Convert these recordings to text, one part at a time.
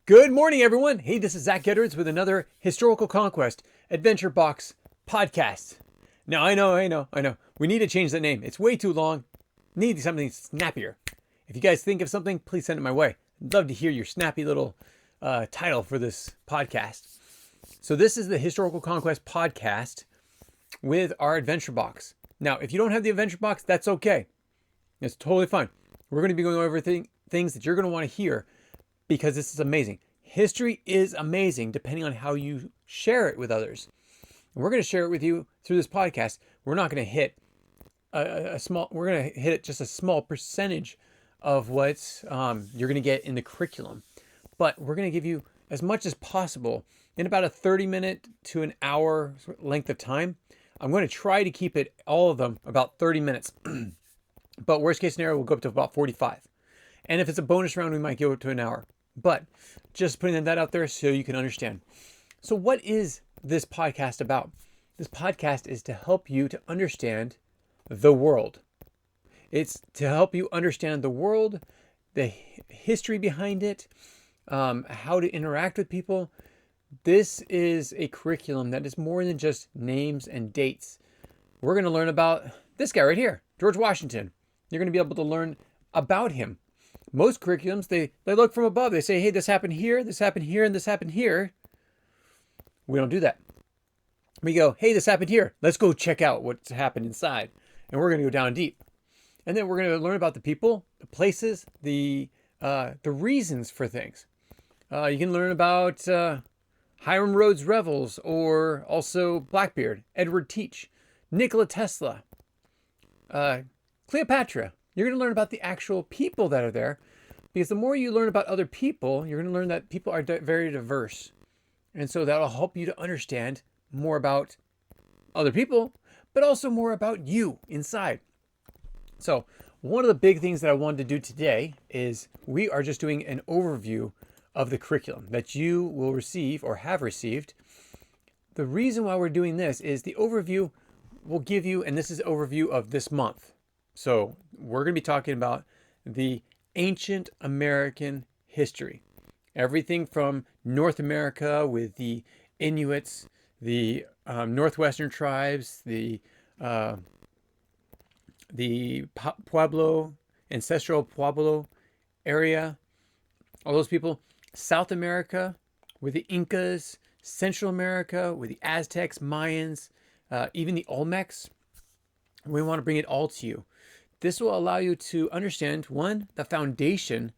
Good morning, everyone. Hey, this is Zach Edwards with another Historical Conquest Adventure Box podcast. Now, I know. We need to change the name. It's way too long. Need something snappier. If you guys think of something, please send it my way. I'd love to hear your snappy little title for this podcast. So this is the Historical Conquest podcast with our Adventure Box. Now, if you don't have the Adventure Box, that's okay. It's totally fine. We're going to be going over things that you're going to want to hear because this is amazing. History is amazing depending on how you share it with others. And we're going to share it with you through this podcast. We're not going to hit we're going to hit just a small percentage of what you're going to get in the curriculum. But we're going to give you as much as possible in about a 30-minute to an hour length of time. I'm going to try to keep it, all of them, about 30 minutes. But worst case scenario, we'll go up to about 45. And if it's a bonus round, we might go up to an hour. But just putting that out there so you can understand. So what is this podcast about? This podcast is to help you to understand the world. It's to help you understand the world, the history behind it, how to interact with people. This is a curriculum that is more than just names and dates. We're going to learn about this guy right here, George Washington. You're going to be able to learn about him. Most curriculums, they look from above. They say, hey, this happened here, and this happened here. We don't do that. We go, hey, this happened here. Let's go check out what's happened inside. And we're going to go down deep. And then we're going to learn about the people, the places, the reasons for things. You can learn about Hiram Rhodes Revels, or also Blackbeard, Edward Teach, Nikola Tesla, Cleopatra. You're going to learn about the actual people that are there, because the more you learn about other people, you're going to learn that people are very diverse. And so that'll help you to understand more about other people, but also more about you inside. So one of the big things that I wanted to do today is we are just doing an overview of the curriculum that you will receive or have received. The reason why we're doing this is the overview will give you, and this is an overview of this month. So we're going to be talking about the ancient American history. Everything from North America with the Inuits, the Northwestern tribes, the Pueblo, ancestral Pueblo area, all those people. South America with the Incas, Central America with the Aztecs, Mayans, even the Olmecs. We want to bring it all to you. This will allow you to understand, one, the foundation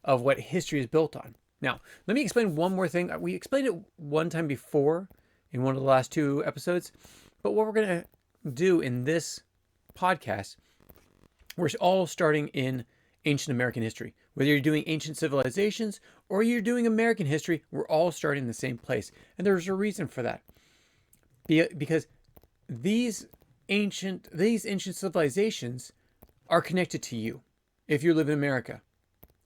of what history is built on. Now, let me explain one more thing. We explained it one time before in one of the last two episodes, but what we're going to do in this podcast, we're all starting in ancient American history. Whether you're doing ancient civilizations or you're doing American history, we're all starting in the same place. And there's a reason for that. Because these ancient civilizations are connected to you if you live in America.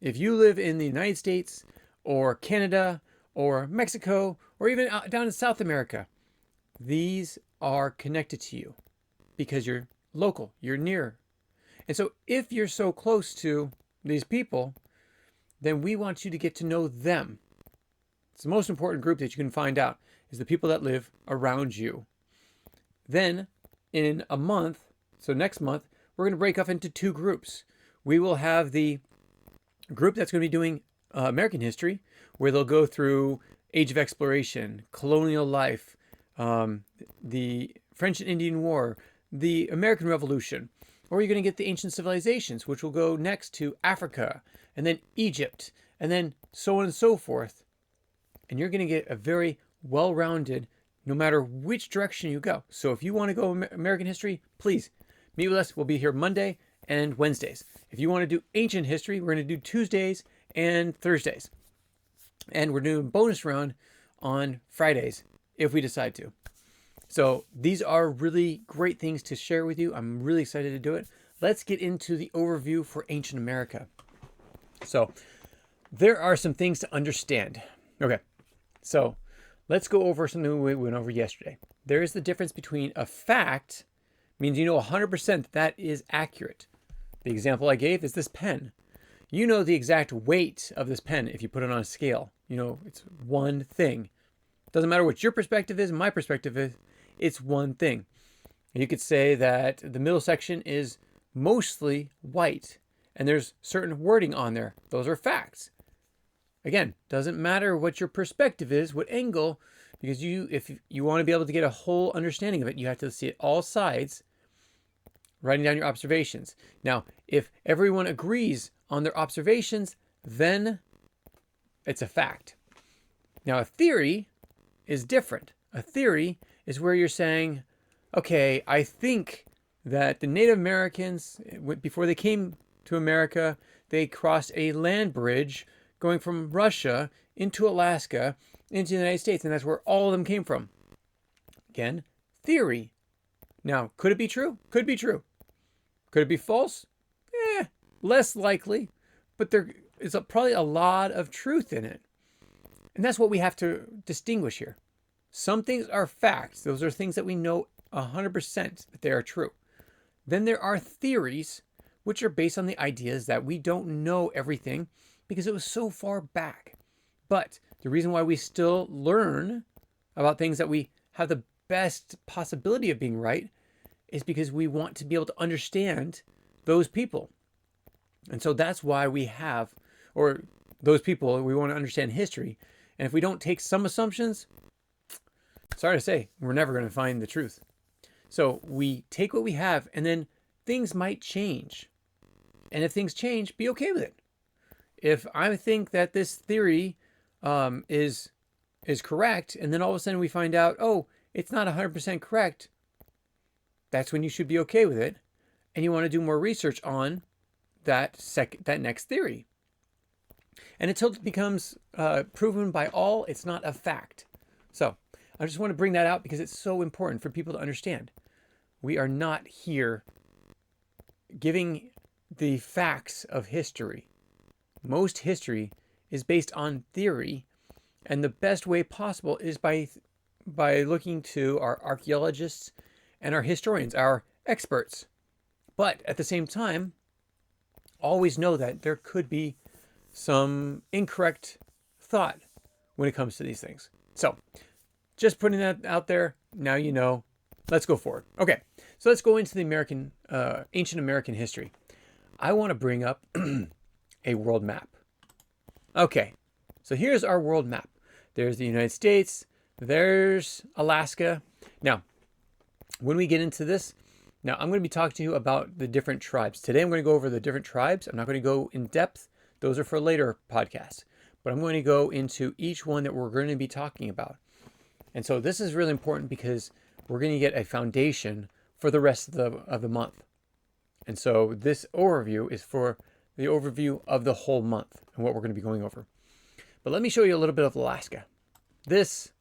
If you live in the United States or Canada or Mexico or even down in South America, these are connected to you because you're local, you're near. And so if you're so close to these people, then we want you to get to know them. It's the most important group that you can find out is the people that live around you. Then in a month, so next month, we're going to break off into two groups. We will have the group that's going to be doing American history, where they'll go through Age of Exploration, colonial life, the French and Indian War, the American Revolution. Or you're going to get the ancient civilizations, which will go next to Africa, and then Egypt, and then so on and so forth. And you're going to get a very well-rounded, no matter which direction you go. So if you want to go American history, please meet with us. We'll be here Monday and Wednesdays. If you want to do ancient history, we're going to do Tuesdays and Thursdays. And we're doing a bonus round on Fridays if we decide to. So these are really great things to share with you. I'm really excited to do it. Let's get into the overview for ancient America. So there are some things to understand. Okay, so let's go over something we went over yesterday. There is the difference between a fact, means you know 100% that is accurate. The example I gave is this pen. You know the exact weight of this pen if you put it on a scale. it's one thing. Doesn't matter what your perspective is, my perspective is, it's one thing. You could say that the middle section is mostly white, and there's certain wording on there. Those are facts. Again, doesn't matter what your perspective is, what angle, because if you want to be able to get a whole understanding of it, you have to see it all sides, writing down your observations. Now, if everyone agrees on their observations, then it's a fact. Now, a theory is different. A theory is where you're saying, okay, I think that the Native Americans, before they came to America, they crossed a land bridge going from Russia into Alaska into the United States, and that's where all of them came from. Again, theory. Now, could it be true? Could be true. Could it be false? Less likely, but there is probably a lot of truth in it. And that's what we have to distinguish here. Some things are facts. Those are things that we know 100% that they are true. Then there are theories, which are based on the ideas that we don't know everything because it was so far back. But the reason why we still learn about things that we have the best possibility of being right is because we want to be able to understand those people. And so that's why we have, or those people, we want to understand history. And if we don't take some assumptions, sorry to say, we're never going to find the truth. So we take what we have, and then things might change. And if things change, be okay with it. If I think that this theory is correct, and then all of a sudden we find out, oh, it's not 100% correct, that's when you should be okay with it, and you want to do more research on that next theory. And until it becomes proven by all, it's not a fact. So I just want to bring that out because it's so important for people to understand. We are not here giving the facts of history. Most history is based on theory, and the best way possible is by looking to our archaeologists and our historians, our experts. But at the same time, always know that there could be some incorrect thought when it comes to these things. So just putting that out there, now you know. Let's go forward. Okay, so let's go into the ancient American history. I want to bring up a world map. Okay, so here's our world map. There's the United States, there's Alaska. Now, when we get into this, now I'm going to be talking to you about the different tribes. Today I'm going to go over the different tribes. I'm not going to go in depth. Those are for later podcasts. But I'm going to go into each one that we're going to be talking about. And so this is really important because we're going to get a foundation for the rest of the month. And so this overview is for the overview of the whole month and what we're going to be going over. But let me show you a little bit of Alaska. This,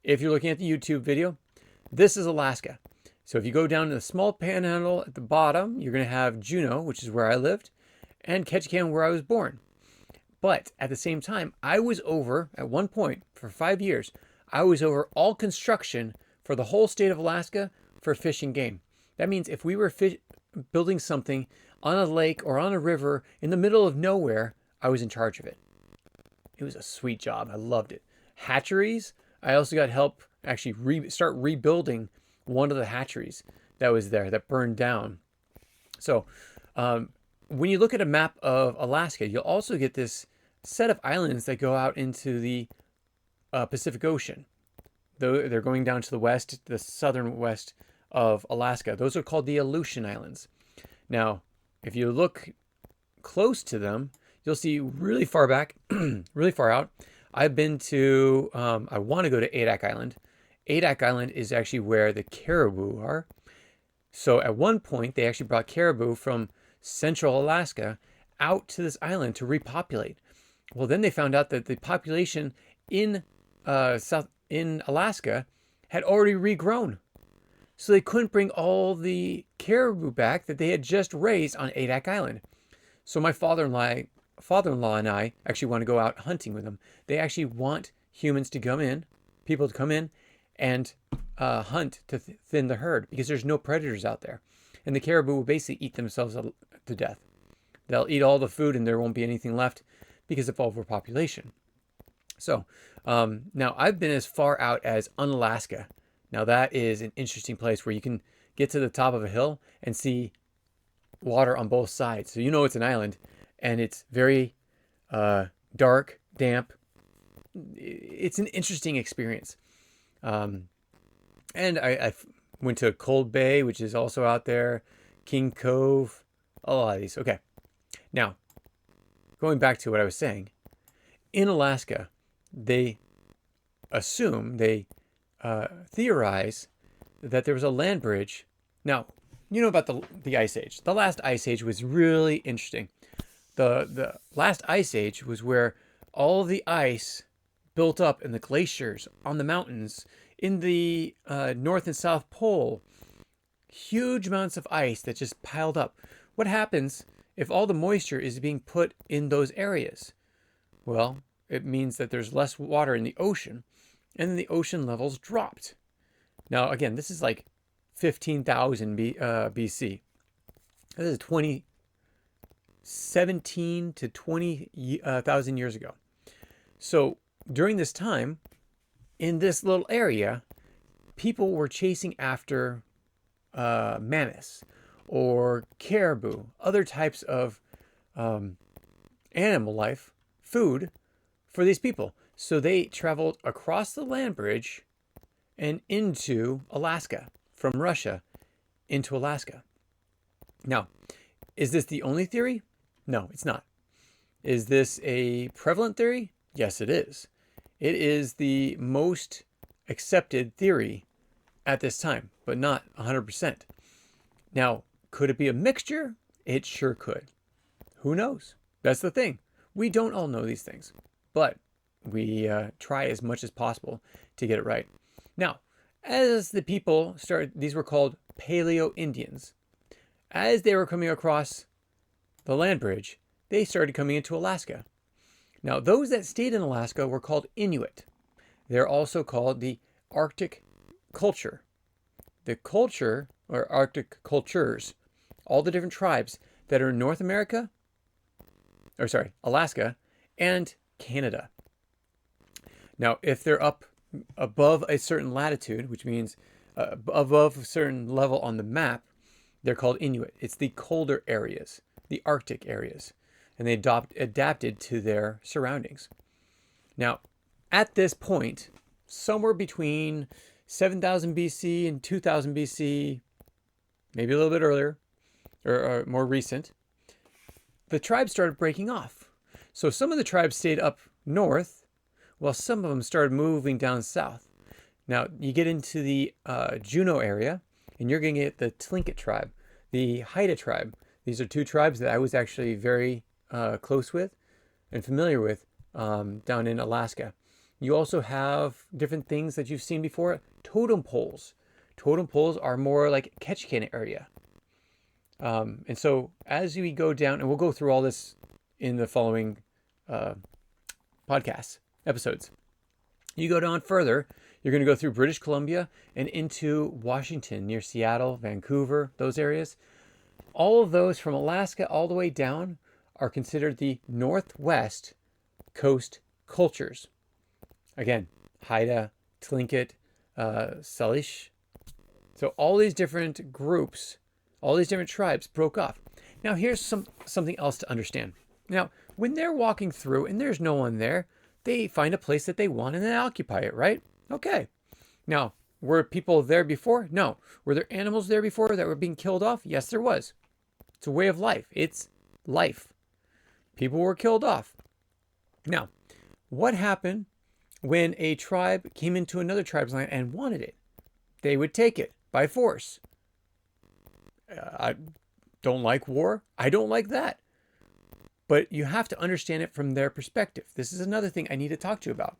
if you're looking at the YouTube video, this is Alaska. So if you go down to the small panhandle at the bottom, you're going to have Juneau, which is where I lived, and Ketchikan, where I was born. But at the same time, I was over, at one point, for 5 years, I was over all construction for the whole state of Alaska for fish and game. That means if we were building something on a lake or on a river in the middle of nowhere, I was in charge of it. It was a sweet job. I loved it. Hatcheries, I also got help actually start rebuilding one of the hatcheries that was there that burned down. So when you look at a map of Alaska, you'll also get this set of islands that go out into the Pacific Ocean. Though they're going down to the west, the southern west of Alaska. Those are called the Aleutian Islands. Now, if you look close to them, you'll see really far back, really far out. I've been to, I want to go to Adak Island. Adak Island is actually where the caribou are. So at one point, they actually brought caribou from central Alaska out to this island to repopulate. Well, then they found out that the population in Alaska had already regrown. So they couldn't bring all the caribou back that they had just raised on Adak Island. So my father-in-law and I actually want to go out hunting with them. They actually want humans to come in, people to come in and hunt to thin the herd because there's no predators out there. And the caribou will basically eat themselves to death. They'll eat all the food and there won't be anything left because of overpopulation. So now I've been as far out as Unalaska. Now that is an interesting place where you can get to the top of a hill and see water on both sides. So you know it's an island, and it's very dark, damp. It's an interesting experience. And I went to Cold Bay, which is also out there, King Cove, a lot of these. Okay, now going back to what I was saying, in Alaska, they theorize that there was a land bridge. Now, you know about the Ice Age. The last Ice Age was really interesting. The last Ice Age was where all the ice built up in the glaciers, on the mountains, in the North and South Pole. Huge amounts of ice that just piled up. What happens if all the moisture is being put in those areas? Well, it means that there's less water in the ocean, and then the ocean levels dropped. Now, again, this is like 15,000 BC. This is 17 to 20,000 years ago. So during this time, in this little area, people were chasing after mammoths or caribou, other types of animal life, food for these people. So they traveled across the land bridge and into Alaska, from Russia into Alaska. Now, is this the only theory? No, it's not. Is this a prevalent theory? Yes, it is. It is the most accepted theory at this time, but not 100%. Now, could it be a mixture? It sure could. Who knows? That's the thing. We don't all know these things, but we try as much as possible to get it right. Now, as the people started, these were called Paleo Indians. As they were coming across the land bridge, they started coming into Alaska. Now, those that stayed in Alaska were called Inuit. They're also called the Arctic culture. The culture, or Arctic cultures, all the different tribes that are in North America, Alaska, and Canada. Now, if they're up above a certain latitude, which means above a certain level on the map, they're called Inuit. It's the colder areas, the Arctic areas, and they adapted to their surroundings. Now, at this point, somewhere between 7,000 BC and 2,000 BC, maybe a little bit earlier, or more recent, the tribes started breaking off. So some of the tribes stayed up north, while some of them started moving down south. Now, you get into the Juneau area, and you're going to get the Tlingit tribe, the Haida tribe. These are two tribes that I was actually very close with and familiar with down in Alaska. You also have different things that you've seen before. Totem poles. Totem poles are more like Ketchikan area. And so as we go down, and we'll go through all this in the following podcasts, episodes. You go down further, you're going to go through British Columbia and into Washington, near Seattle, Vancouver, those areas. All of those from Alaska all the way down are considered the Northwest Coast cultures. Again, Haida, Tlingit, Salish. So all these different groups, all these different tribes broke off. Now here's something else to understand. Now, when they're walking through and there's no one there, they find a place that they want and they occupy it, right? Okay. Now, were people there before? No. Were there animals there before that were being killed off? Yes, there was. It's a way of life. It's life. People were killed off. Now, what happened when a tribe came into another tribe's land and wanted it? They would take it by force. I don't like war. I don't like that. But you have to understand it from their perspective. This is another thing I need to talk to you about.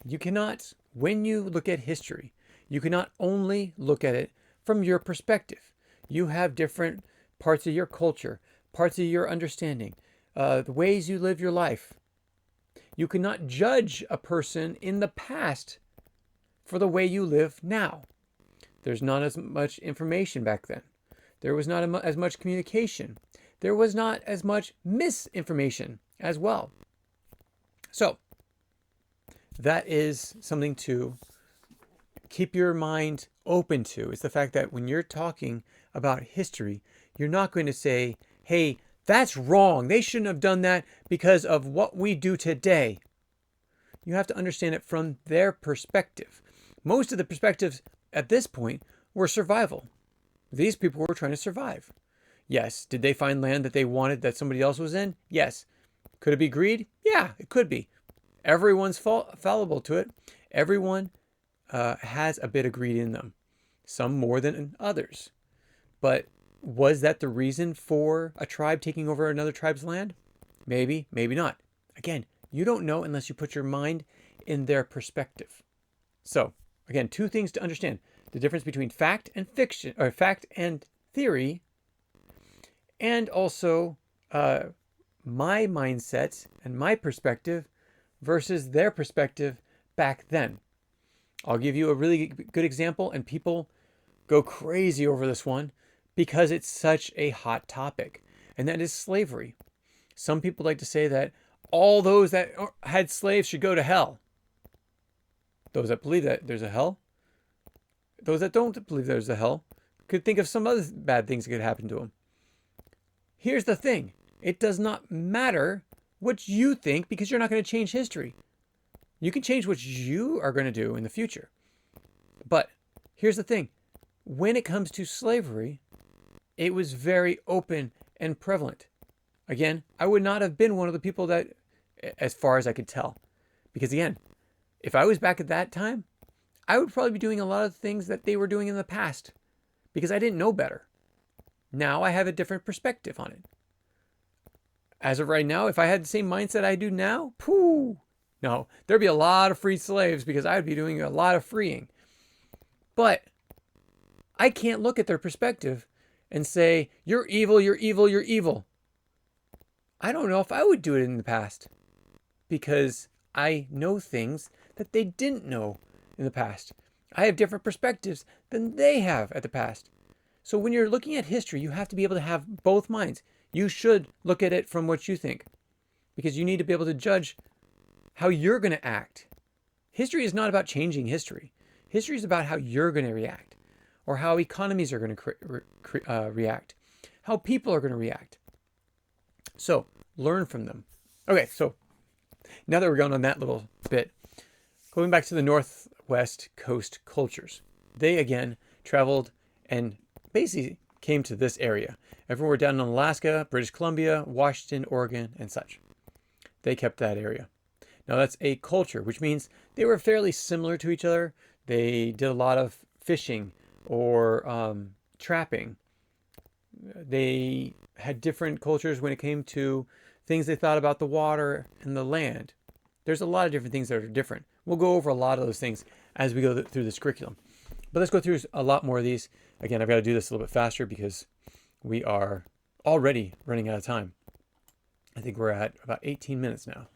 You cannot, when you look at history, you cannot only look at it from your perspective. You have different parts of your culture, parts of your understanding, the ways you live your life. You cannot judge a person in the past for the way you live now. There's not as much information back then. There was not as much communication. There was not as much misinformation as well. So, that is something to keep your mind open to. It's the fact that when you're talking about history, you're not going to say, hey, that's wrong. They shouldn't have done that because of what we do today. You have to understand it from their perspective. Most of the perspectives at this point were survival. These people were trying to survive. Yes. Did they find land that they wanted that somebody else was in? Yes. Could it be greed? Yeah, it could be. Everyone's fallible to it. Everyone has a bit of greed in them, some more than others. But was that the reason for a tribe taking over another tribe's land? Maybe, maybe not. Again, you don't know unless you put your mind in their perspective. So, again, two things to understand: the difference between fact and fiction, or fact and theory, and also my mindset and my perspective versus their perspective back then. I'll give you a really good example, and people go crazy over this one because it's such a hot topic, and that is slavery. Some people like to say that all those that had slaves should go to hell. Those that believe that there's a hell, those that don't believe there's a hell, could think of some other bad things that could happen to them. Here's the thing. It does not matter what you think, because you're not going to change history. You can change what you are going to do in the future. But here's the thing. When it comes to slavery, it was very open and prevalent. Again, I would not have been one of the people that, as far as I could tell. Because again, if I was back at that time, I would probably be doing a lot of things that they were doing in the past, because I didn't know better. Now I have a different perspective on it. As of right now, if I had the same mindset I do now, no, there'd be a lot of free slaves, because I would be doing a lot of freeing. But I can't look at their perspective and say, you're evil, you're evil, you're evil. I don't know if I would do it in the past, because I know things that they didn't know in the past. I have different perspectives than they have at the past. So when you're looking at history, you have to be able to have both minds. You should look at it from what you think, because you need to be able to judge how you're going to act. History is not about changing history. History is about how you're going to react, or how economies are going to react, how people are going to react. So learn from them. Okay, so now that we're going on that little bit, going back to the Northwest Coast cultures, they again traveled and basically came to this area. Everywhere down in Alaska, British Columbia, Washington, Oregon, and such. They kept that area. Now that's a culture, which means they were fairly similar to each other. They did a lot of fishing or trapping. They had different cultures when it came to things they thought about the water and the land. There's a lot of different things that are different. We'll go over a lot of those things as we go through this curriculum. But let's go through a lot more of these. Again, I've got to do this a little bit faster because we are already running out of time. I think we're at about 18 minutes now.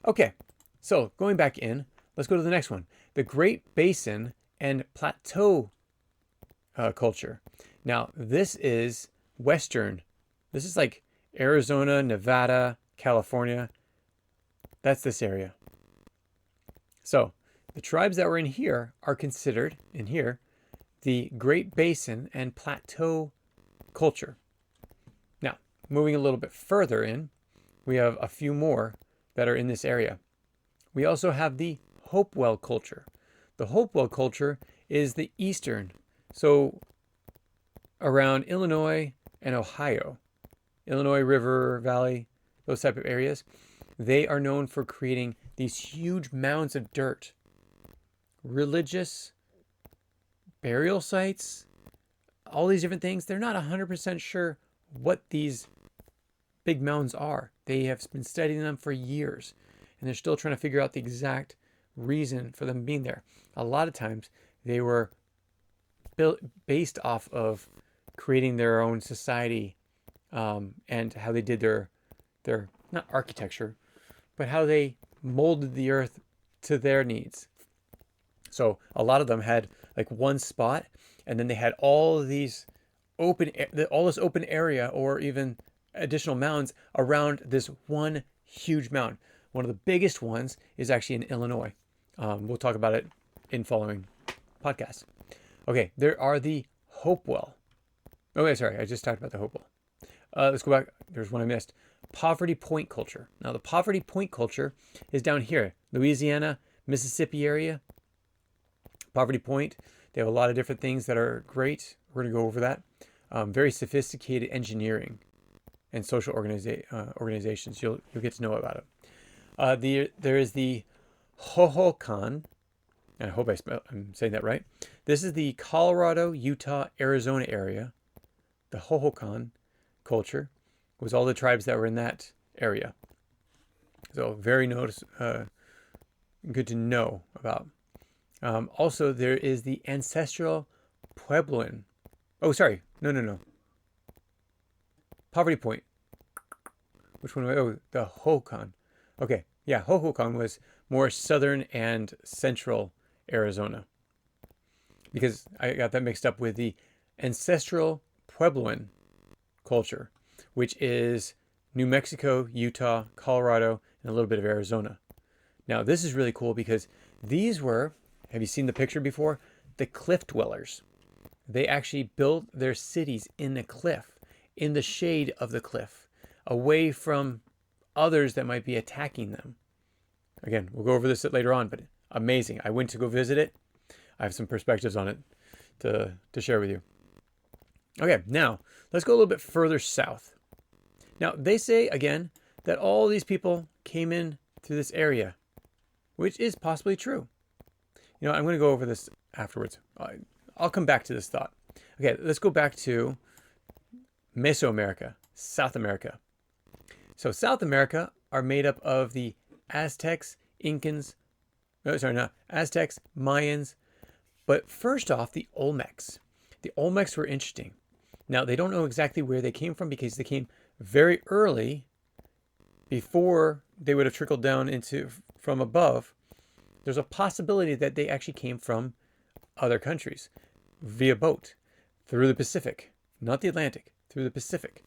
Okay, so going back in, let's go to the next one. The Great Basin and Plateau culture. Now, this is Western. This is like Arizona, Nevada, California. That's this area. So the tribes that were in here are considered, in here, the Great Basin and Plateau culture. Now, moving a little bit further in, we have a few more that are in this area. We also have the Hopewell culture. The Hopewell culture is the eastern, so around Illinois and Ohio, Illinois River Valley, those type of areas. They are known for creating these huge mounds of dirt, religious burial sites, all these different things. They're not 100% sure what these big mounds are. They have been studying them for years, and they're still trying to figure out the exact reason for them being there. A lot of times they were built based off of creating their own society, and how they did their not architecture, but how they molded the earth to their needs. So a lot of them had like one spot, and then they had all of these all this open area, or even additional mounds around this one huge mound. One of the biggest ones is actually in Illinois. We'll talk about it in following podcasts. Okay, there are the Hopewell. Oh, wait, sorry, I just talked about the Hopewell. Let's go back. There's one I missed. Poverty Point culture. Now, the Poverty Point culture is down here, Louisiana, Mississippi area. Poverty Point, they have a lot of different things that are great. We're going to go over that. Very sophisticated engineering and social organizations. You'll get to know about it. There is the Hohokam. I hope I'm saying that right. This is the Colorado, Utah, Arizona area. The Hohokam culture was all the tribes that were in that area. So very good to know about. Also, there is the ancestral Puebloan. Oh, sorry. No. Poverty Point. Which one? Oh, the Hohokam. Okay. Yeah, Hohokam was more southern and central Arizona. Because I got that mixed up with the ancestral Puebloan culture, which is New Mexico, Utah, Colorado, and a little bit of Arizona. Now, this is really cool because these were, have you seen the picture before? The cliff dwellers. They actually built their cities in the cliff, in the shade of the cliff, away from others that might be attacking them. Again, we'll go over this later on, but amazing. I went to go visit it. I have some perspectives on it to share with you. Okay, now let's go a little bit further south. Now, they say, again, that all these people came in through this area, which is possibly true. You know, I'm going to go over this afterwards. I'll come back to this thought. Okay, let's go back to Mesoamerica, South America. So South America are made up of the Aztecs, Aztecs, Mayans. But first off, the Olmecs. The Olmecs were interesting. Now, they don't know exactly where they came from because they came very early before they would have trickled down from above. There's a possibility that they actually came from other countries via boat through the Pacific, not the Atlantic, through the Pacific.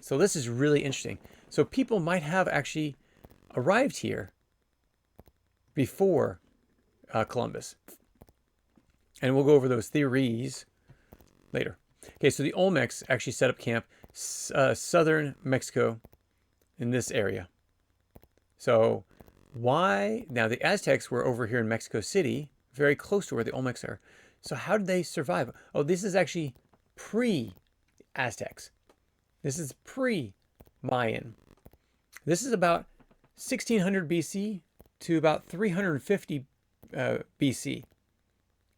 So this is really interesting. So people might have actually arrived here before Columbus. And we'll go over those theories later. Okay, so the Olmecs actually set up camp southern Mexico in this area. So why? Now, the Aztecs were over here in Mexico City, very close to where the Olmecs are. So how did they survive? Oh, this is actually pre-Aztecs. This is pre-Mayan. This is about 1600 BC to about 350 BC.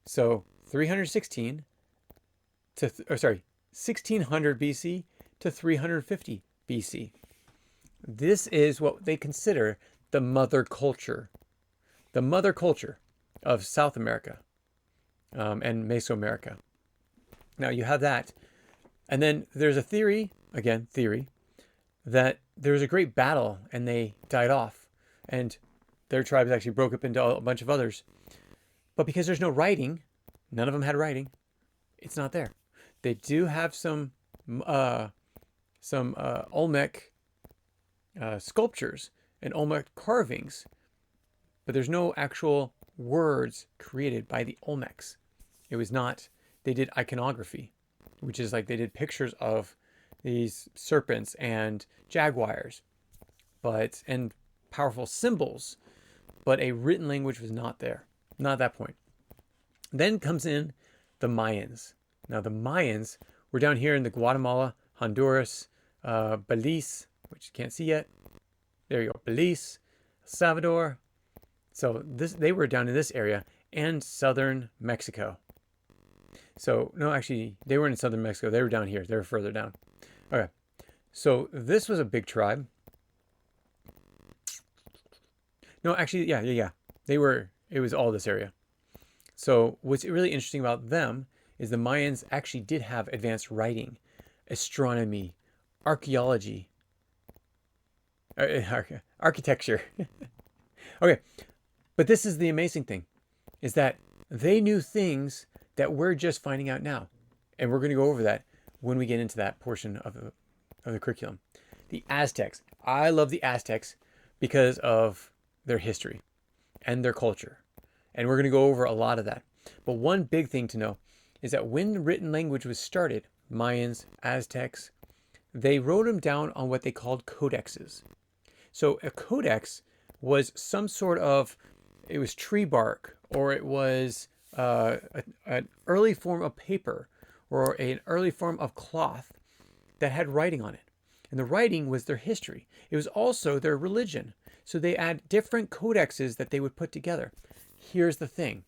So 1600 BC to 350 BC. This is what they consider the mother culture of South America and Mesoamerica. Now you have that. And then there's a theory, that there was a great battle and they died off. And their tribes actually broke up into a bunch of others. But because there's no writing, none of them had writing, it's not there. They do have some Olmec sculptures and Olmec carvings, but there's no actual words created by the Olmecs. It was not, they did iconography, which is like they did pictures of these serpents and jaguars, and powerful symbols, but a written language was not there, not at that point. Then comes in the Mayans. Now the Mayans were down here in the Guatemala, Honduras, Belize, which you can't see yet. There you go, Belize, Salvador. So they were down in this area and southern Mexico. So no, actually, they weren't in southern Mexico. They were down here. They were further down. Okay, so this was a big tribe. No, actually, yeah. It was all this area. So what's really interesting about them is the Mayans actually did have advanced writing, astronomy, archaeology, architecture. Okay, but this is the amazing thing, is that they knew things that we're just finding out now. And we're going to go over that when we get into that portion of the curriculum. The Aztecs. I love the Aztecs because of their history and their culture. And we're going to go over a lot of that. But one big thing to know is that when written language was started, Mayans, Aztecs, they wrote them down on what they called codexes. So a codex was some sort of, it was tree bark, or it was an early form of paper, or an early form of cloth that had writing on it. And the writing was their history. It was also their religion. So they had different codexes that they would put together. Here's the thing.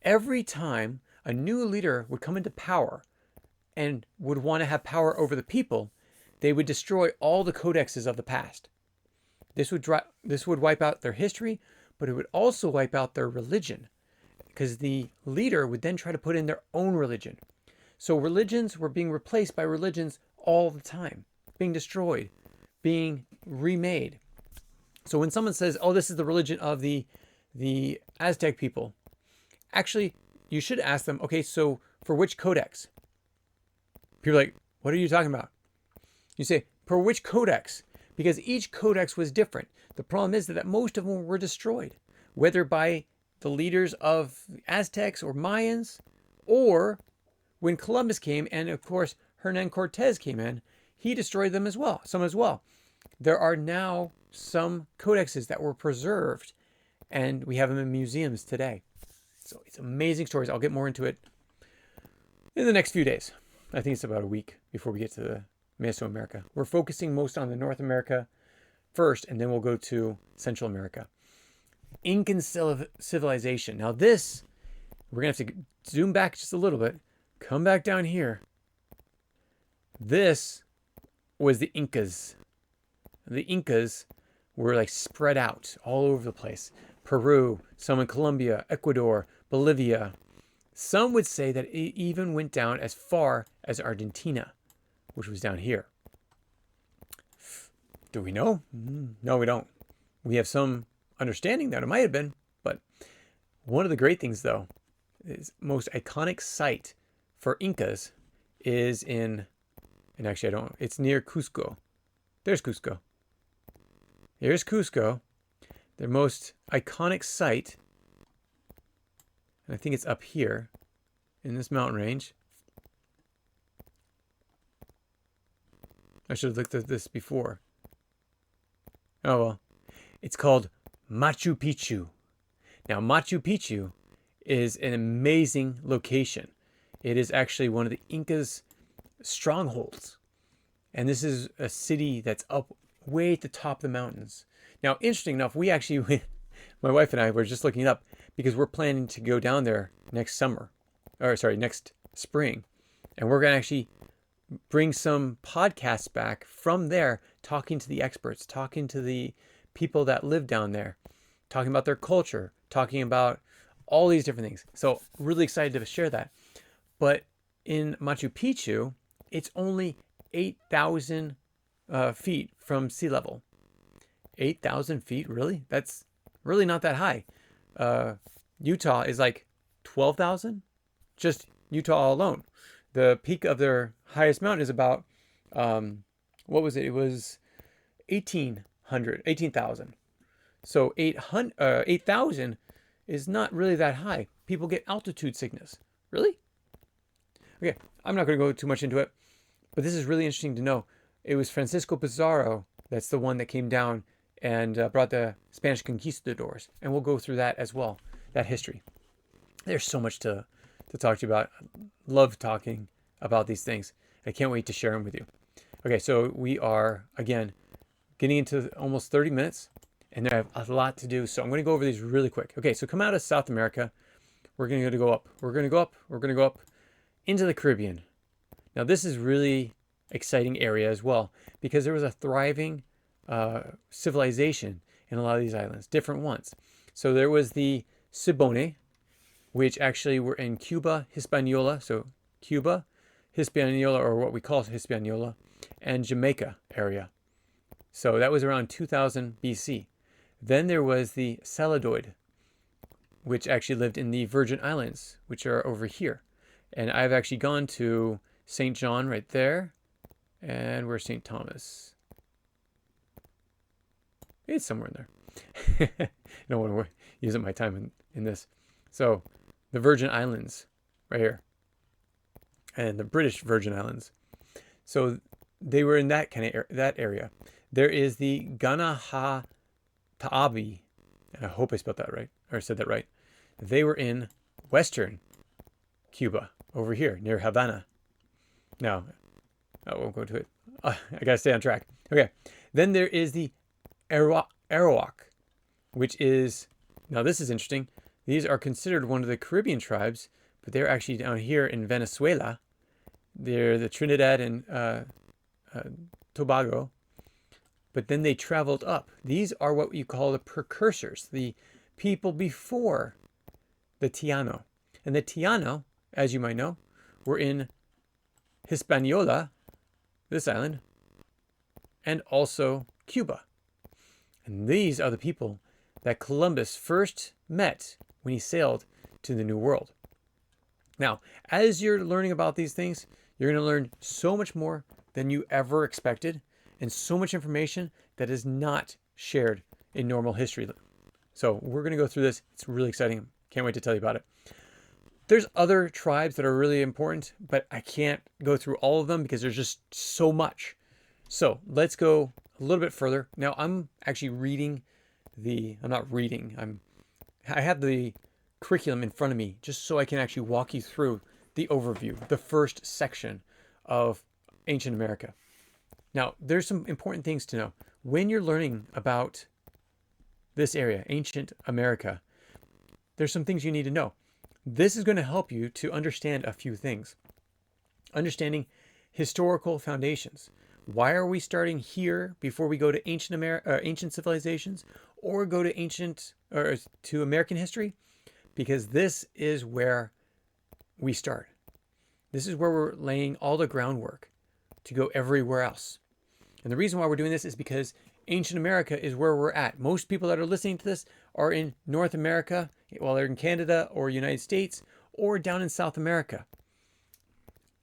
Every time a new leader would come into power and would want to have power over the people, they would destroy all the codexes of the past. This would wipe out their history, but it would also wipe out their religion, because the leader would then try to put in their own religion. So religions were being replaced by religions all the time, being destroyed, being remade. So when someone says, oh, this is the religion of the Aztec people, actually, you should ask them, okay, so for which codex? People are like, what are you talking about? You say, for which codex? Because each codex was different. The problem is that most of them were destroyed, whether by the leaders of Aztecs or Mayans, or when Columbus came, and of course Hernan Cortez came in, he destroyed them as well, some as well. There are now some codexes that were preserved, and we have them in museums today. So it's amazing stories. I'll get more into it in the next few days. I think it's about a week before we get to the Mesoamerica. We're focusing most on the North America first, and then we'll go to Central America. Incan civilization. Now this, we're going to have to zoom back just a little bit. Come back down here. This was the Incas. The Incas were like spread out all over the place. Peru, some in Colombia, Ecuador, Bolivia. Some would say that it even went down as far as Argentina, which was down here. Do we know? No, we don't. We have some understanding that it might have been, but one of the great things, though, is most iconic site for Incas is in, and actually I don't, it's near Cusco. There's Cusco. Here's Cusco. Their most iconic site, and I think it's up here in this mountain range. I should have looked at this before. Oh well. It's called Machu Picchu. Now, Machu Picchu is an amazing location. It is actually one of the Incas' strongholds. And this is a city that's up way at the top of the mountains. Now, interesting enough, we actually went, my wife and I were just looking it up because we're planning to go down there next spring. And we're going to actually bring some podcasts back from there, talking to the experts, talking to the people that live down there, talking about their culture, talking about all these different things. So really excited to share that. But in Machu Picchu, it's only 8,000 feet from sea level. 8,000 feet, really? That's really not that high. Utah is like 12,000, just Utah alone. The peak of their highest mountain is about, what was it? It was 18,000. So 8,000 is not really that high. People get altitude sickness. Really? Okay, I'm not going to go too much into it, but this is really interesting to know. It was Francisco Pizarro that's the one that came down and brought the Spanish conquistadors. And we'll go through that as well, that history. There's so much to talk to you about. I love talking about these things. I can't wait to share them with you. Okay, so we are, again, getting into almost 30 minutes, and I have a lot to do. So I'm going to go over these really quick. Okay, so come out of South America. We're going to go up. We're going to go up. We're going to go up into the Caribbean. Now, this is really exciting area as well, because there was a thriving civilization in a lot of these islands, different ones. So there was the Siboney, which actually were in Cuba, Hispaniola. So Cuba, Hispaniola, or what we call Hispaniola, and Jamaica area. So that was around 2000 BC. Then there was the Saladoid, which actually lived in the Virgin Islands, which are over here. And I've actually gone to St. John right there. And where's St. Thomas? It's somewhere in there. I don't want to use up my time in this. So the Virgin Islands right here, and the British Virgin Islands. So they were in that kind of that area. There is the Ganahatabi, and I hope I spelled that right or said that right. They were in western Cuba, over here near Havana. Now, I won't go to it. I gotta stay on track. Okay. Then there is the Arawak, which is, now this is interesting. These are considered one of the Caribbean tribes, but they're actually down here in Venezuela. They're the Trinidad and Tobago. But then they traveled up. These are what you call the precursors, the people before the Tiano. And the Tiano, as you might know, were in Hispaniola, this island, and also Cuba. And these are the people that Columbus first met when he sailed to the New World. Now, as you're learning about these things, you're going to learn so much more than you ever expected, and so much information that is not shared in normal history. So we're going to go through this. It's really exciting. Can't wait to tell you about it. There's other tribes that are really important, but I can't go through all of them because there's just so much. So let's go a little bit further. Now I'm actually reading I'm not reading, I have the curriculum in front of me just so I can actually walk you through the overview, the first section of ancient America. Now, there's some important things to know. When you're learning about this area, ancient America, there's some things you need to know. This is going to help you to understand a few things. Understanding historical foundations. Why are we starting here before we go to ancient civilizations or go to American history? Because this is where we start. This is where we're laying all the groundwork to go everywhere else. And the reason why we're doing this is because ancient America is where we're at. Most people that are listening to this are in North America, well, they're in Canada or United States, or down in South America.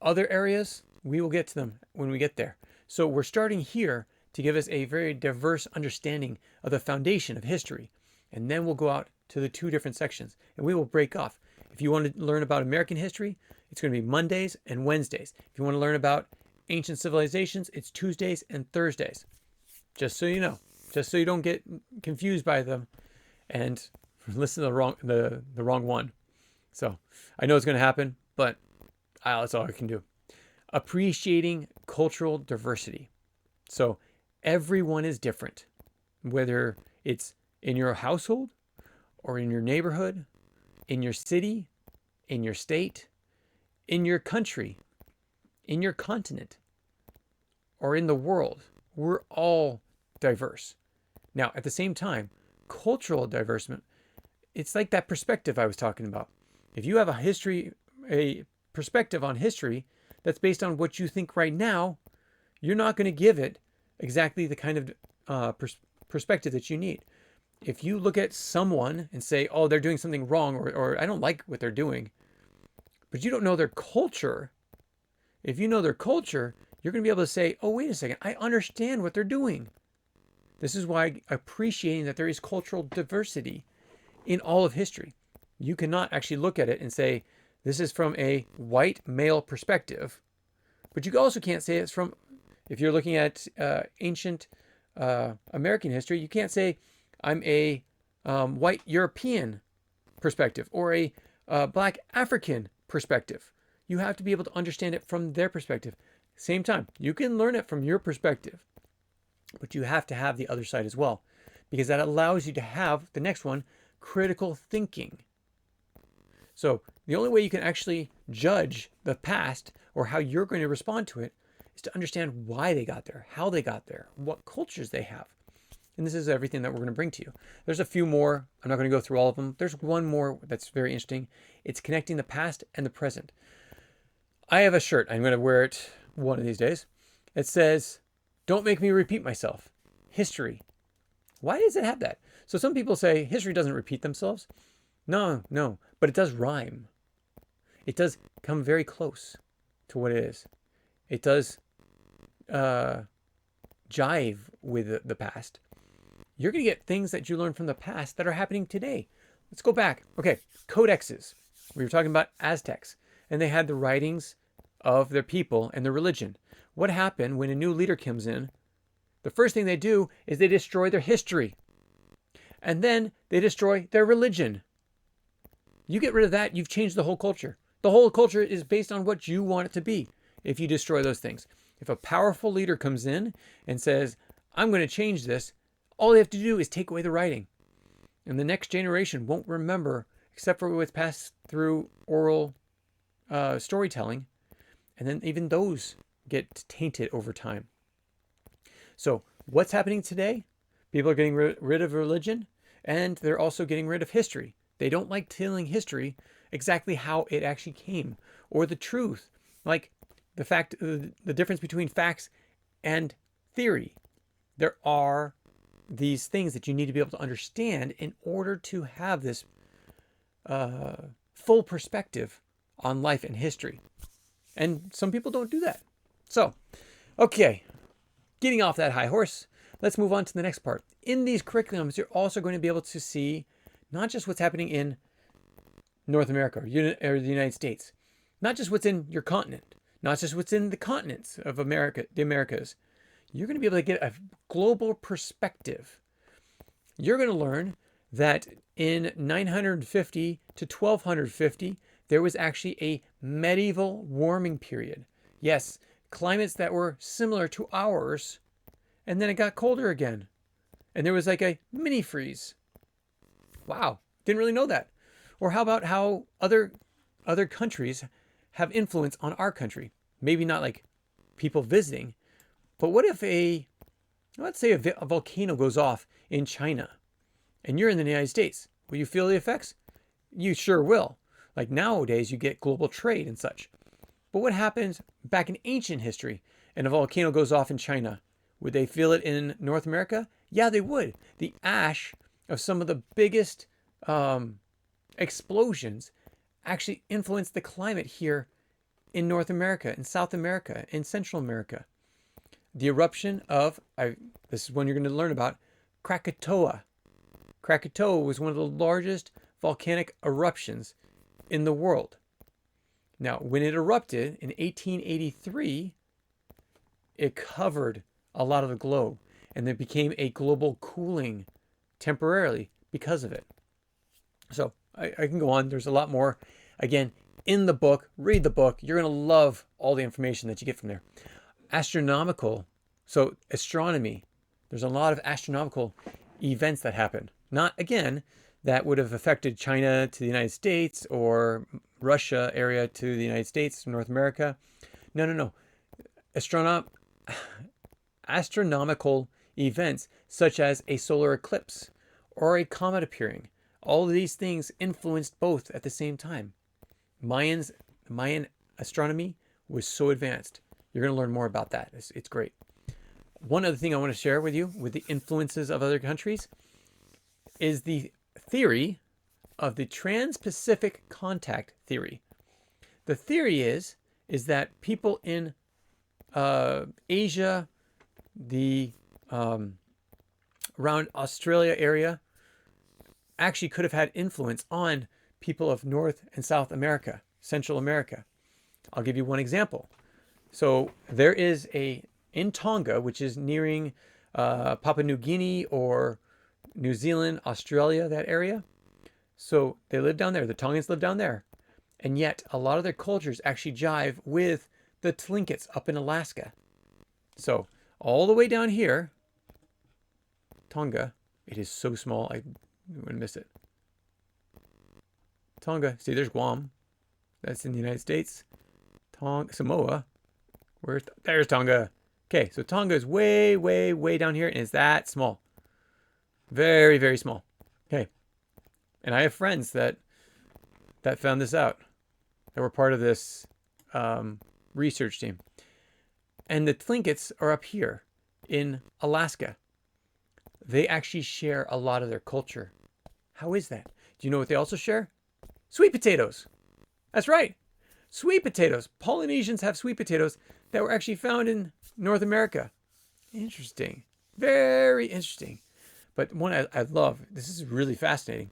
Other areas, we will get to them when we get there. So we're starting here to give us a very diverse understanding of the foundation of history. And then we'll go out to the two different sections and we will break off. If you want to learn about American history, it's going to be Mondays and Wednesdays. If you want to learn about ancient civilizations, it's Tuesdays and Thursdays. Just so you know, just so you don't get confused by them and listen to the wrong one. So I know it's going to happen, but that's all I can do. Appreciating cultural diversity. So everyone is different, whether it's in your household or in your neighborhood, in your city, in your state, in your country, in your continent, or in the world. We're all diverse. Now, at the same time, cultural diversity, it's like that perspective I was talking about. If you have a perspective on history that's based on what you think right now, you're not going to give it exactly the kind of perspective that you need. If you look at someone and say, oh, they're doing something wrong, or I don't like what they're doing, but you don't know their culture, if you know their culture, you're going to be able to say, oh, wait a second, I understand what they're doing. This is why appreciating that there is cultural diversity in all of history. You cannot actually look at it and say, this is from a white male perspective, but you also can't say it's from, if you're looking at ancient American history, you can't say I'm a white European perspective or a black African perspective. You have to be able to understand it from their perspective. Same time, you can learn it from your perspective, but you have to have the other side as well, because that allows you to have the next one, critical thinking. So the only way you can actually judge the past or how you're going to respond to it is to understand why they got there, how they got there, what cultures they have. And this is everything that we're going to bring to you. There's a few more. I'm not going to go through all of them. There's one more that's very interesting. It's connecting the past and the present. I have a shirt. I'm going to wear it one of these days. It says, don't make me repeat myself. History. Why does it have that? So some people say history doesn't repeat themselves. No, but it does rhyme. It does come very close to what it is. It does jive with the past. You're going to get things that you learned from the past that are happening today. let's go back. Okay, codexes. We were talking about Aztecs, and they had the writings of their people and their religion. What happened when a new leader comes in? The first thing they do is they destroy their history, and then they destroy their religion. You get rid of that, you've changed the whole culture. The whole culture is based on what you want it to be if you destroy those things. If a powerful leader comes in and says, I'm going to change this, all they have to do is take away the writing. And the next generation won't remember except for what's passed through oral storytelling. And then even those get tainted over time. So what's happening today? People are getting rid of religion, and they're also getting rid of history. They don't like telling history exactly how it actually came, or the truth, like the difference between facts and theory. There are these things that you need to be able to understand in order to have this full perspective on life and history. And some people don't do that. So, okay, getting off that high horse, let's move on to the next part. In these curriculums, you're also going to be able to see not just what's happening in North America or the United States, not just what's in your continent, not just what's in the continents of America, the Americas. You're going to be able to get a global perspective. You're going to learn that in 950 to 1250, there was actually a medieval warming period. Yes, climates that were similar to ours, and then it got colder again. And there was like a mini freeze. Wow, didn't really know that. Or how about how other countries have influence on our country? Maybe not like people visiting, but what if let's say a volcano goes off in China and you're in the United States? Will you feel the effects? You sure will. Like nowadays, you get global trade and such. But what happens back in ancient history and a volcano goes off in China? Would they feel it in North America? Yeah, they would. The ash of some of the biggest explosions actually influenced the climate here in North America, in South America, in Central America. The eruption of, this is one you're going to learn about, Krakatoa. Krakatoa was one of the largest volcanic eruptions in the world. Now, when it erupted in 1883, it covered a lot of the globe, and there became a global cooling temporarily because of it. So I can go on. There's a lot more. Again, in the book, read the book. You're going to love all the information that you get from there. Astronomical. So astronomy. There's a lot of astronomical events that happened. Not, again, that would have affected China to the United States or Russia area to the United States, North America. No. Astronomical events such as a solar eclipse or a comet appearing. All of these things influenced both at the same time. Mayan astronomy was so advanced. You're going to learn more about that. It's great. One other thing I want to share with you with the influences of other countries is the theory of the Trans-Pacific Contact Theory. The theory is that people in Asia, the around Australia area, actually could have had influence on people of North and South America, Central America. I'll give you one example. So there is in Tonga, which is nearing Papua New Guinea or New Zealand, Australia, that area. So they live down there. The Tongans live down there. And yet a lot of their cultures actually jive with the Tlingits up in Alaska. So all the way down here, Tonga, it is so small, I wouldn't miss it. Tonga, see there's Guam. That's in the United States. Samoa, there's Tonga. Okay, so Tonga is way, way, way down here and is that small. Very, very small. Okay. And I have friends that found this out, that were part of this research team. And the Tlingits are up here in Alaska. They actually share a lot of their culture. How is that? Do you know what they also share? Sweet potatoes. That's right. Sweet potatoes. Polynesians have sweet potatoes that were actually found in North America. Interesting. Very interesting. But one I love, this is really fascinating.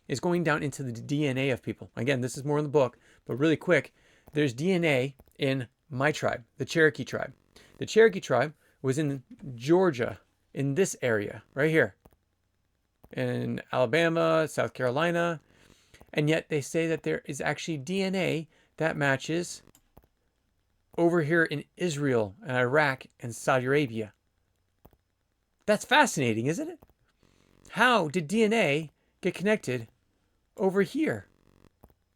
is going down into the DNA of people. Again, this is more in the book, but really quick, there's DNA in my tribe, the Cherokee tribe. The Cherokee tribe was in Georgia, in this area right here, in Alabama, South Carolina, and yet they say that there is actually DNA that matches over here in Israel and Iraq and Saudi Arabia. That's fascinating, isn't it? How did DNA get connected over here?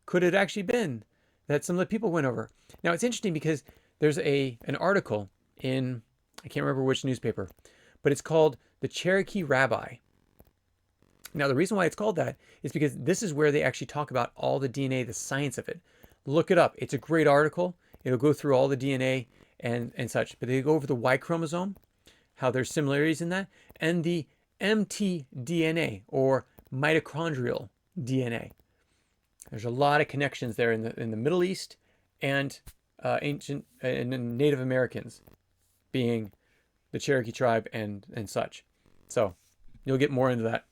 Could it actually been that some of the people went over? Now it's interesting because there's an article in, I can't remember which newspaper, but it's called The Cherokee Rabbi. Now the reason why it's called that is because this is where they actually talk about all the DNA, the science of it. Look it up. It's a great article. It'll go through all the DNA and such, but they go over the Y chromosome, how there's similarities in that, and the mtDNA, or mitochondrial DNA. There's a lot of connections there in the Middle East and ancient and Native Americans, being the Cherokee tribe and such. So you'll get more into that.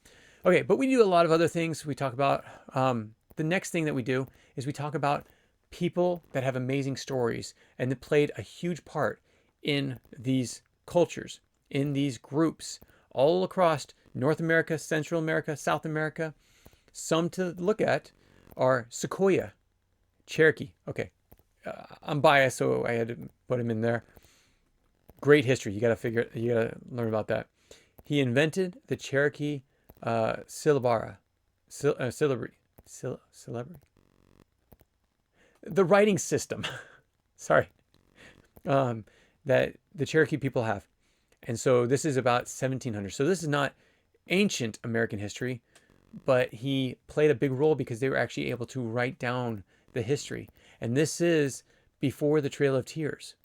Okay, but we do a lot of other things. We talk about the next thing that we do is we talk about people that have amazing stories and that played a huge part in these cultures, in these groups, all across North America, Central America, South America. Some to look at are Sequoia, Cherokee. Okay, I'm biased, so I had to put him in there. Great history. You gotta learn about that. He invented the Cherokee syllabary. The writing system. Sorry. That the Cherokee people have. And so this is about 1700. So this is not ancient American history, but he played a big role because they were actually able to write down the history. And this is before the Trail of Tears.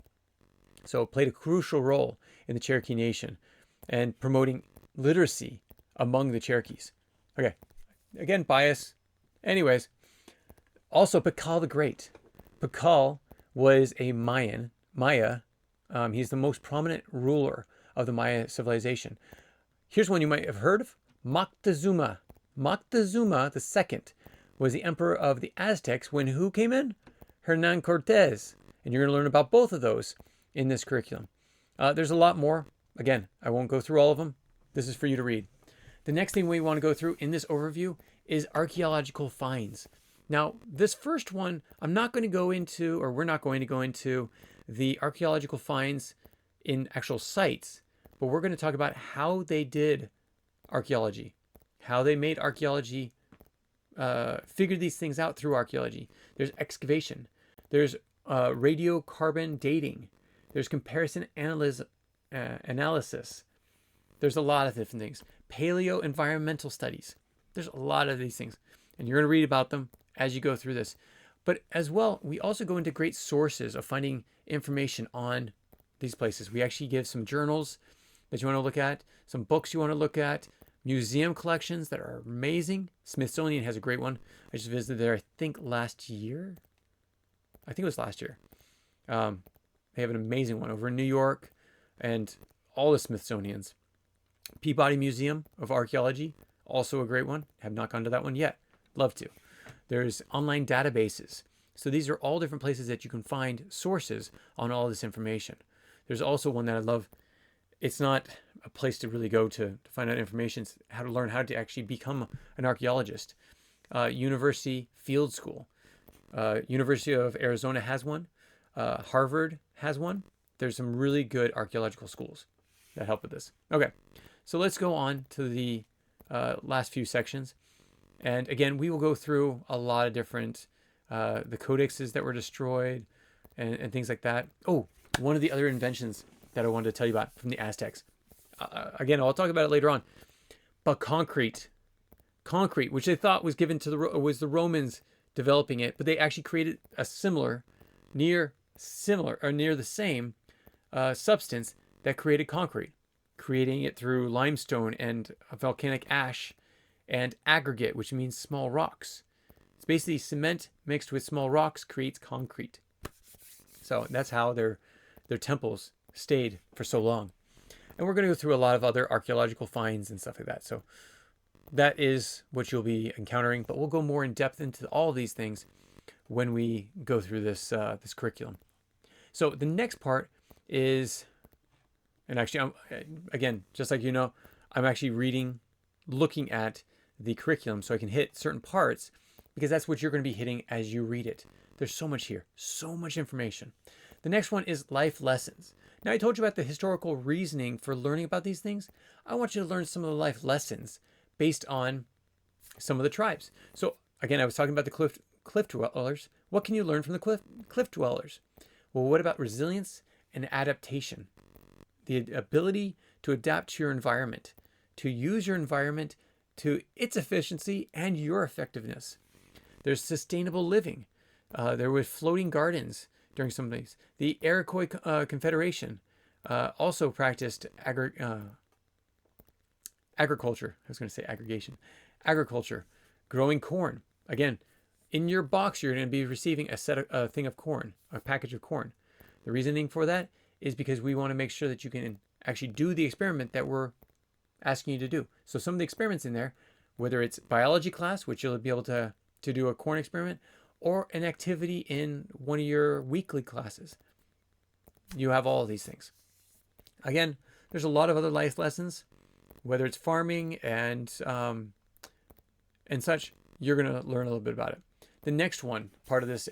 So it played a crucial role in the Cherokee Nation and promoting literacy among the Cherokees. Okay, again, bias. Anyways, also Pakal the Great. Pakal was a Maya. He's the most prominent ruler of the Maya civilization. Here's one you might have heard of. Moctezuma. Moctezuma II was the emperor of the Aztecs when who came in? Hernan Cortez. And you're going to learn about both of those in this curriculum. There's a lot more. Again, I won't go through all of them. This is for you to read. The next thing we want to go through in this overview is archaeological finds. Now, this first one, I'm not going to go into, or we're not going to go into the archaeological finds in actual sites, but we're going to talk about how they did archaeology, how they made archaeology, figured these things out through archaeology. There's excavation. There's radiocarbon dating. There's comparison analysis. There's a lot of different things. Paleo-environmental studies. There's a lot of these things. And you're going to read about them as you go through this. But as well, we also go into great sources of finding information on these places. We actually give some journals that you want to look at, some books you want to look at, museum collections that are amazing. Smithsonian has a great one. I just visited there, I think last year. I think it was last year. They have an amazing one over in New York, and all the Smithsonians. Peabody Museum of Archaeology, also a great one. Have not gone to that one yet. Love to. There's online databases. So these are all different places that you can find sources on all this information. There's also one that I love. It's not a place to really go to find out information. It's how to learn how to actually become an archaeologist. University Field School. University of Arizona has one. Harvard has one. There's some really good archaeological schools that help with this. Okay, so let's go on to the last few sections. And again, we will go through a lot of different, the codexes that were destroyed and things like that. Oh, one of the other inventions that I wanted to tell you about from the Aztecs. Again, I'll talk about it later on. But concrete, which they thought was given to was the Romans developing it, but they actually created a near the same substance that created concrete, creating it through limestone and volcanic ash and aggregate, which means small rocks. It's basically cement mixed with small rocks creates concrete. So that's how their temples stayed for so long. And we're going to go through a lot of other archaeological finds and stuff like that. So that is what you'll be encountering, but we'll go more in depth into all of these things when we go through this this curriculum. So the next part is, and actually, again, just like I'm actually looking at the curriculum so I can hit certain parts because that's what you're going to be hitting as you read it. There's so much here, so much information. The next one is life lessons. Now, I told you about the historical reasoning for learning about these things. I want you to learn some of the life lessons based on some of the tribes. So again, I was talking about the cliff dwellers. What can you learn from the cliff dwellers? Well, what about resilience and adaptation? The ability to adapt to your environment, to use your environment to its efficiency and your effectiveness. There's sustainable living. There were floating gardens during some of these. The Iroquois Confederation also practiced agriculture. I was going to say aggregation. Agriculture, growing corn. Again, in your box, you're going to be receiving a thing of corn, a package of corn. The reasoning for that is because we want to make sure that you can actually do the experiment that we're asking you to do. So some of the experiments in there, whether it's biology class, which you'll be able to do a corn experiment, or an activity in one of your weekly classes, you have all of these things. Again, there's a lot of other life lessons, whether it's farming and such. You're going to learn a little bit about it. The next one, part of this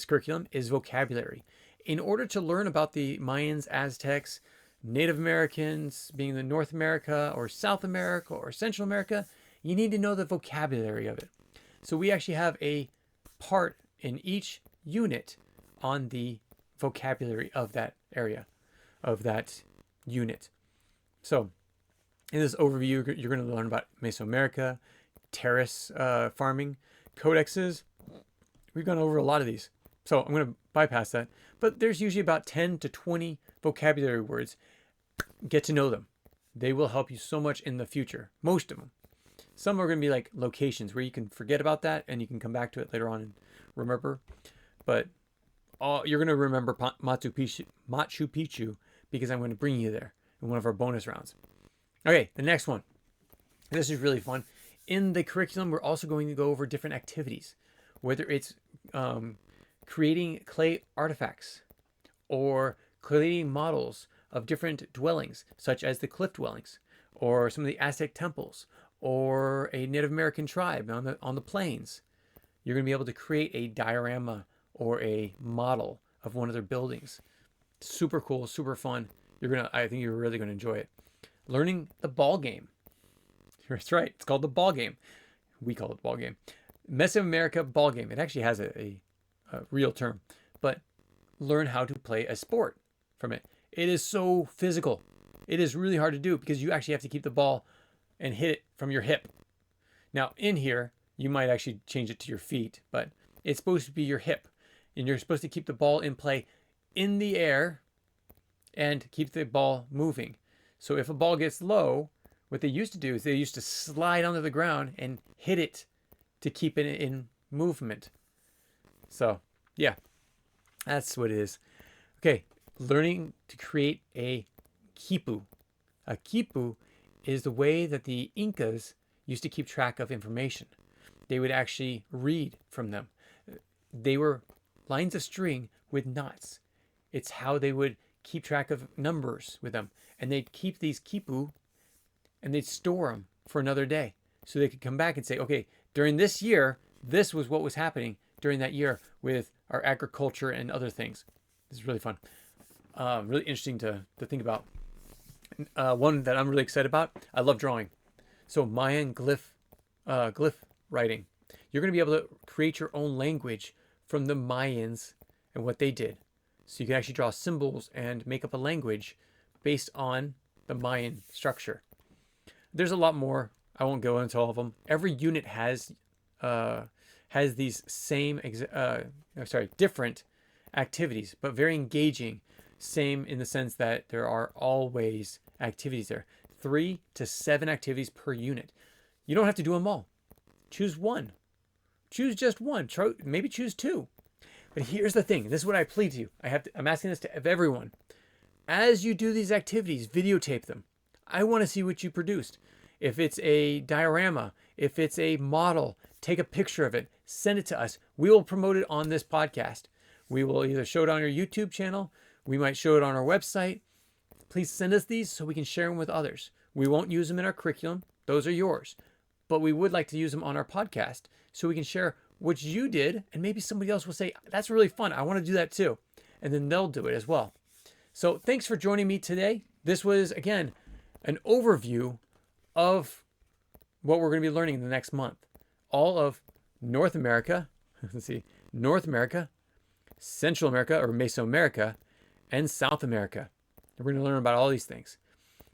curriculum, is vocabulary. In order to learn about the Mayans, Aztecs, Native Americans, being in North America or South America or Central America, you need to know the vocabulary of it. So we actually have a part in each unit on the vocabulary of that area, of that unit. So in this overview, you're going to learn about Mesoamerica, terrace farming, codexes. We've gone over a lot of these, so I'm going to bypass that. But there's usually about 10 to 20 vocabulary words. Get to know them. They will help you so much in the future. Most of them. Some are going to be like locations where you can forget about that and you can come back to it later on and remember. But you're going to remember Machu Picchu because I'm going to bring you there in one of our bonus rounds. Okay, the next one. This is really fun. In the curriculum, we're also going to go over different activities, whether it's creating clay artifacts or creating models of different dwellings, such as the cliff dwellings, or some of the Aztec temples, or a Native American tribe on the plains. You're going to be able to create a diorama or a model of one of their buildings. Super cool, super fun. I think you're really going to enjoy it. Learning the ball game. That's right. It's called the ball game. We call it ball game. Mesoamerica ball game. It actually has a real term, but learn how to play a sport from it. It is so physical. It is really hard to do because you actually have to keep the ball and hit it from your hip. Now in here, you might actually change it to your feet, but it's supposed to be your hip, and you're supposed to keep the ball in play in the air and keep the ball moving. So if a ball gets low, what they used to do is they used to slide onto the ground and hit it to keep it in movement. So yeah, that's what it is. Okay, learning to create a quipu. A quipu is the way that the Incas used to keep track of information. They would actually read from them. They were lines of string with knots. It's how they would keep track of numbers with them. And they'd keep these quipu and they'd store them for another day. So they could come back and say, okay, during this year, this was what was happening during that year with our agriculture and other things. This is really fun. Really interesting to think about. One that I'm really excited about, I love drawing. So Mayan glyph writing. You're going to be able to create your own language from the Mayans and what they did. So you can actually draw symbols and make up a language based on the Mayan structure. There's a lot more. I won't go into all of them. Every unit has these different activities, but very engaging. Same in the sense that there are always activities there. 3 to 7 activities per unit. You don't have to do them all. Choose one. Choose just one. Maybe choose 2. But here's the thing. This is what I plead to you. I'm asking this of everyone. As you do these activities, videotape them. I want to see what you produced. if it's a diorama, if it's a model, take a picture of it, send it to us. We will promote it on this podcast. We will either show it on our YouTube channel, we might show it on our website. Please send us these so we can share them with others. We won't use them in our curriculum. Those are yours. But we would like to use them on our podcast so we can share what you did, and maybe somebody else will say, that's really fun. I want to do that too. And then they'll do it as well. So thanks for joining me today. This was, again, an overview of what we're going to be learning in the next month. All of North America, let's see, North America, Central America or Mesoamerica, and South America. We're going to learn about all these things.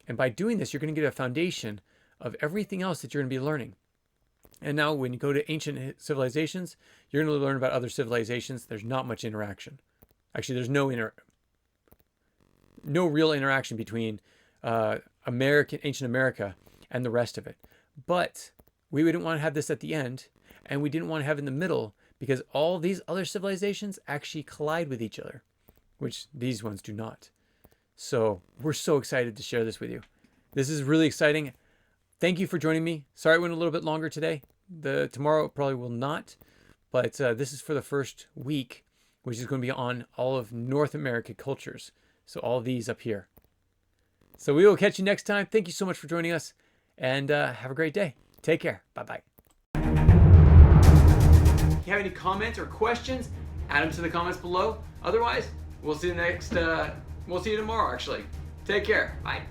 And by doing this, you're going to get a foundation of everything else that you're going to be learning. And now when you go to ancient civilizations, you're going to learn about other civilizations. There's not much interaction. Actually, there's no real interaction between ancient America and the rest of it. But we didn't want to have this at the end, and we didn't want to have it in the middle, because all these other civilizations actually collide with each other, which these ones do not. So we're so excited to share this with you. This is really exciting. Thank you for joining me. Sorry it went a little bit longer today. Tomorrow probably will not, but this is for the first week, which is going to be on all of North American cultures. So all these up here. So we will catch you next time. Thank you so much for joining us, and have a great day. Take care. Bye-bye. If you have any comments or questions, add them to the comments below. Otherwise, we'll see you tomorrow, actually. Take care. Bye.